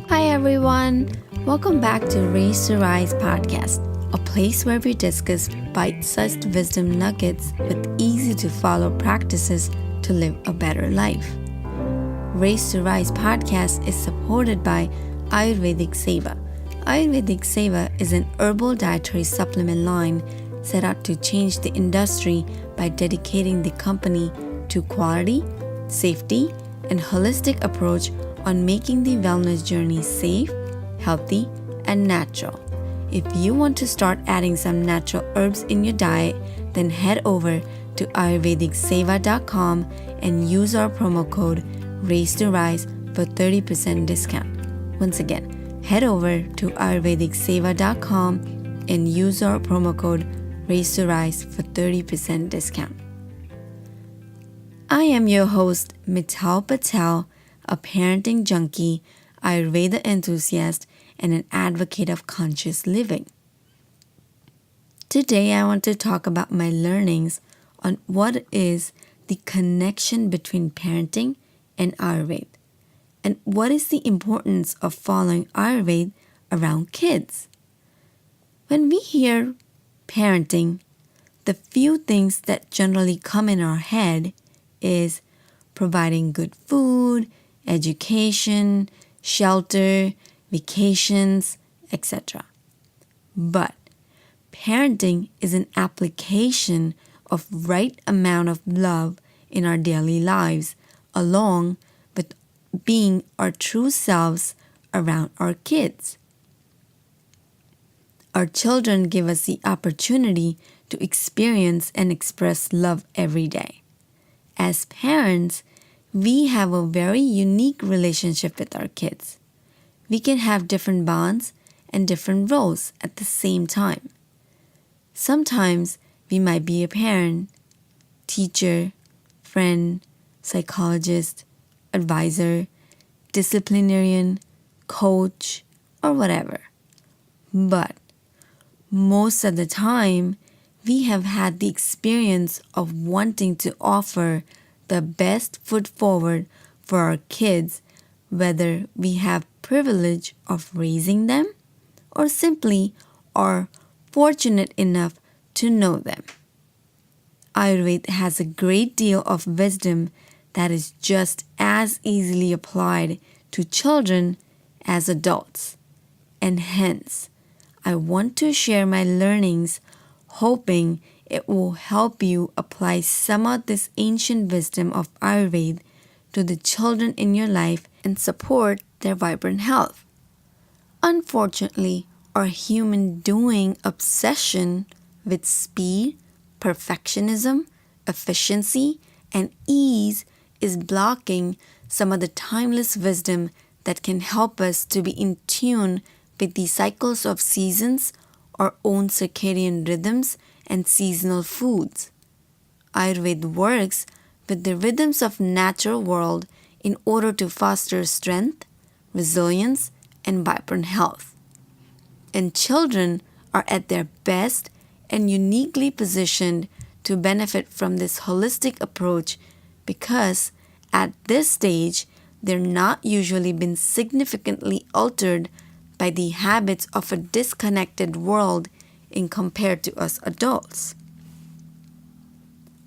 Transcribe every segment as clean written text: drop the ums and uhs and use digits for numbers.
Hi everyone, welcome back to Raise to Rise podcast, a place where we discuss bite-sized wisdom nuggets with easy-to-follow practices to live a better life. Raise to Rise podcast is supported by Ayurvedic Seva. Ayurvedic Seva is an herbal dietary supplement line set out to change the industry by dedicating the company to quality, safety, and holistic approach on making the wellness journey safe, healthy, and natural. If you want to start adding some natural herbs in your diet, then head over to ayurvedicseva.com and use our promo code RAISE2RISE for 30% discount. Once again, head over to ayurvedicseva.com and use our promo code RAISE2RISE for 30% discount. I am your host, Mital Patel, a parenting junkie, Ayurveda enthusiast, and an advocate of conscious living. Today, I want to talk about my learnings on what is the connection between parenting and Ayurveda, and what is the importance of following Ayurveda around kids. When we hear parenting, the few things that generally come in our head is providing good food, education, shelter, vacations, etc. But parenting is an application of right amount of love in our daily lives, along with being our true selves around our kids. Our children give us the opportunity to experience and express love every day. As parents, we have a very unique relationship with our kids. We can have different bonds and different roles at the same time. Sometimes we might be a parent, teacher, friend, psychologist, advisor, disciplinarian, coach, or whatever. But most of the time, we have had the experience of wanting to offer the best foot forward for our kids, whether we have privilege of raising them or simply are fortunate enough to know them. Ayurveda has a great deal of wisdom that is just as easily applied to children as adults, and hence, I want to share my learnings, hoping it will help you apply some of this ancient wisdom of Ayurveda to the children in your life and support their vibrant health. Unfortunately, our human doing obsession with speed, perfectionism, efficiency, and ease is blocking some of the timeless wisdom that can help us to be in tune with the cycles of seasons, our own circadian rhythms, and seasonal foods. Ayurveda works with the rhythms of natural world in order to foster strength, resilience, and vibrant health. And children are at their best and uniquely positioned to benefit from this holistic approach because at this stage, they're not usually been significantly altered by the habits of a disconnected world in compared to us adults.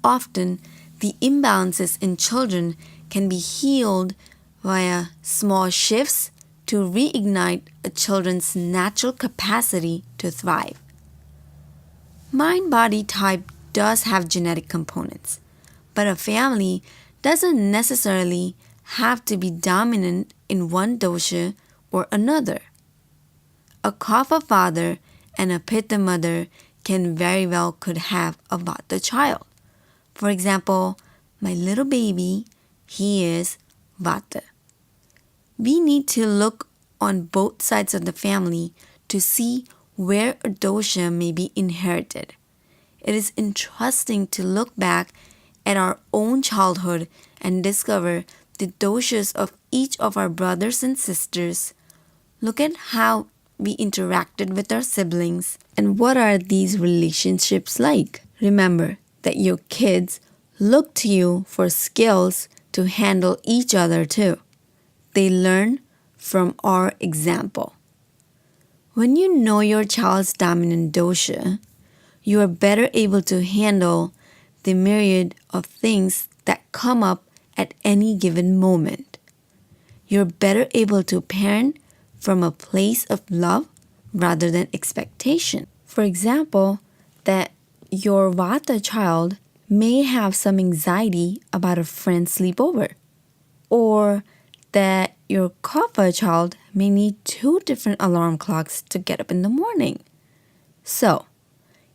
Often, the imbalances in children can be healed via small shifts to reignite a children's natural capacity to thrive. Mind-body type does have genetic components, but a family doesn't necessarily have to be dominant in one dosha or another. A Kapha father and a Pitta mother can very well could have a Vata child. For example, my little baby, he is Vata. We need to look on both sides of the family to see where a dosha may be inherited. It is interesting to look back at our own childhood and discover the doshas of each of our brothers and sisters. Look at how we interacted with our siblings, and what are these relationships like? Remember that your kids look to you for skills to handle each other too. They learn from our example. When you know your child's dominant dosha, you are better able to handle the myriad of things that come up at any given moment. You're better able to parent from a place of love rather than expectation. For example, that your Vata child may have some anxiety about a friend's sleepover, or that your Kapha child may need 2 different alarm clocks to get up in the morning. So,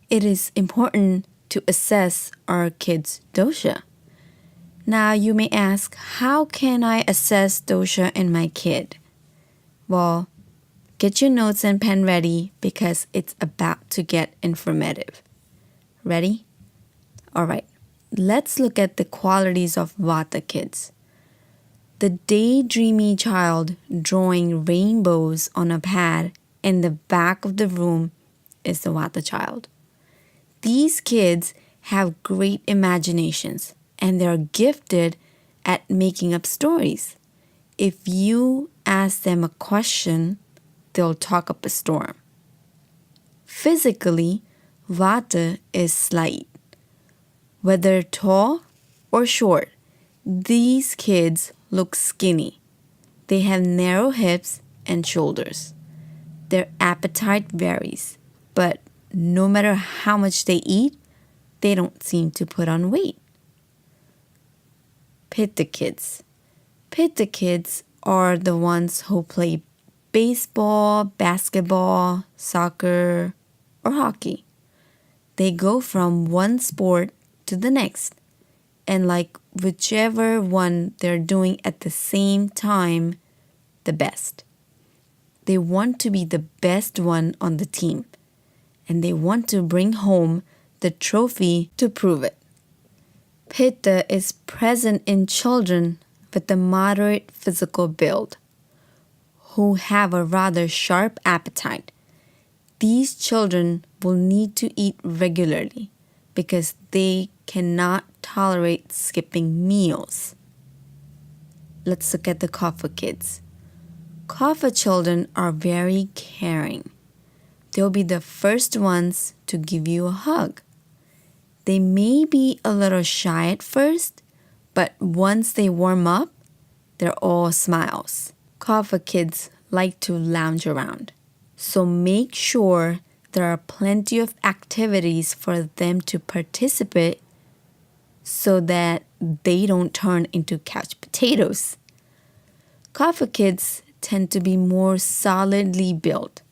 it is important to assess our kids' dosha. Now, you may ask, how can I assess dosha in my kid? Well, get your notes and pen ready because it's about to get informative. Ready? All right, let's look at the qualities of Vata kids. The daydreamy child drawing rainbows on a pad in the back of the room is the Vata child. These kids have great imaginations and they're gifted at making up stories. If you ask them a question, they'll talk up a storm. Physically, Vata is slight. Whether tall or short, these kids look skinny. They have narrow hips and shoulders. Their appetite varies, but no matter how much they eat, they don't seem to put on weight. Pitta kids. Pitta kids are the ones who play baseball, basketball, soccer, or hockey. They go from one sport to the next, and like whichever one they're doing at the same time, the best. They want to be the best one on the team, and they want to bring home the trophy to prove it. Pitta is present in children with a moderate physical build, who have a rather sharp appetite. These children will need to eat regularly because they cannot tolerate skipping meals. Let's look at the Kapha kids. Kapha children are very caring. They'll be the first ones to give you a hug. They may be a little shy at first, but once they warm up, they're all smiles. Kapha kids like to lounge around, so make sure there are plenty of activities for them to participate so that they don't turn into couch potatoes. Kapha kids tend to be more solidly built.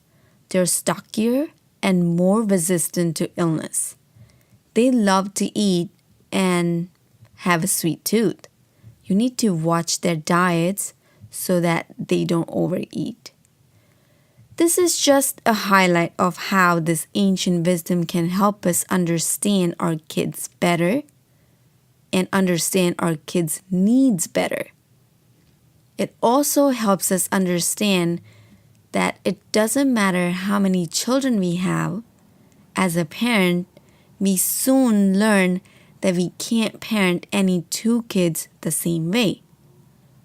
They're stockier and more resistant to illness. They love to eat and have a sweet tooth. You need to watch their diets so that they don't overeat. This is just a highlight of how this ancient wisdom can help us understand our kids better and understand our kids' needs better. It also helps us understand that it doesn't matter how many children we have. As a parent, we soon learn that we can't parent any 2 kids the same way.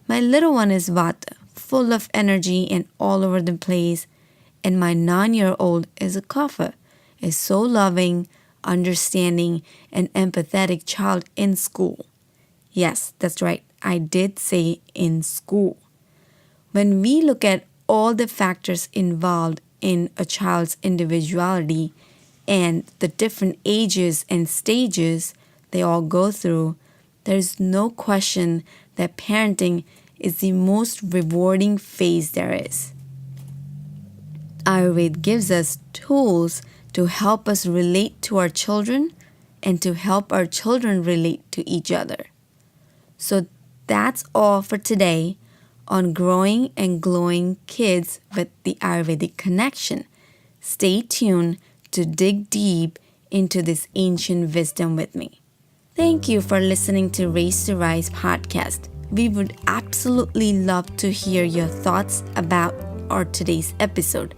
My little one is Vata, full of energy and all over the place, and my 9-year-old is a Kapha, a so loving, understanding, and empathetic child in school. Yes, that's right, I did say in school. When we look at all the factors involved in a child's individuality and the different ages and stages they all go through, there's no question that parenting is the most rewarding phase there is. Ayurveda gives us tools to help us relate to our children and to help our children relate to each other. So that's all for today on Growing and Glowing Kids with the Ayurvedic Connection. Stay tuned to dig deep into this ancient wisdom with me. Thank you for listening to Race to Rise podcast. We would absolutely love to hear your thoughts about our today's episode.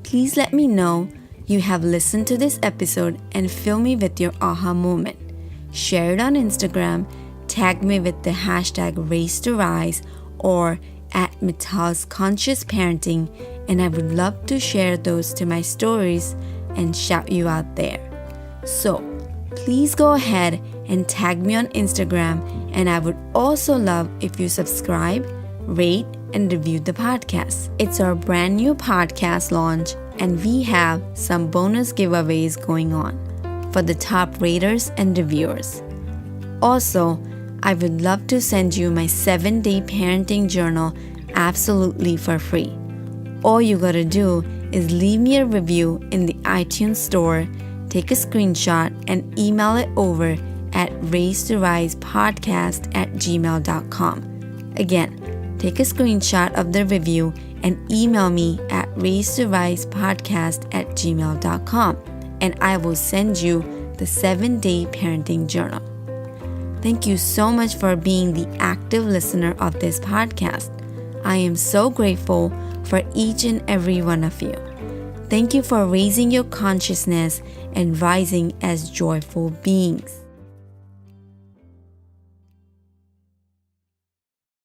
Please let me know you have listened to this episode and fill me with your aha moment. Share it on Instagram, tag me with the hashtag Race to Rise or at Mithal's Conscious Parenting, and I would love to share those to my stories and shout you out there. So please go ahead and tag me on Instagram, and I would also love if you subscribe, rate, and review the podcast. It's our brand new podcast launch, and we have some bonus giveaways going on for the top raters and reviewers. Also, I would love to send you my 7-day parenting journal absolutely for free. All you gotta do is leave me a review in the iTunes store, take a screenshot, and email it over at raise2risepodcast@gmail.com. Again, take a screenshot of the review and email me at raise2risepodcast@gmail.com, and I will send you the 7-day parenting journal. Thank you so much for being the active listener of this podcast. I am so grateful for each and every one of you. Thank you for raising your consciousness and rising as joyful beings.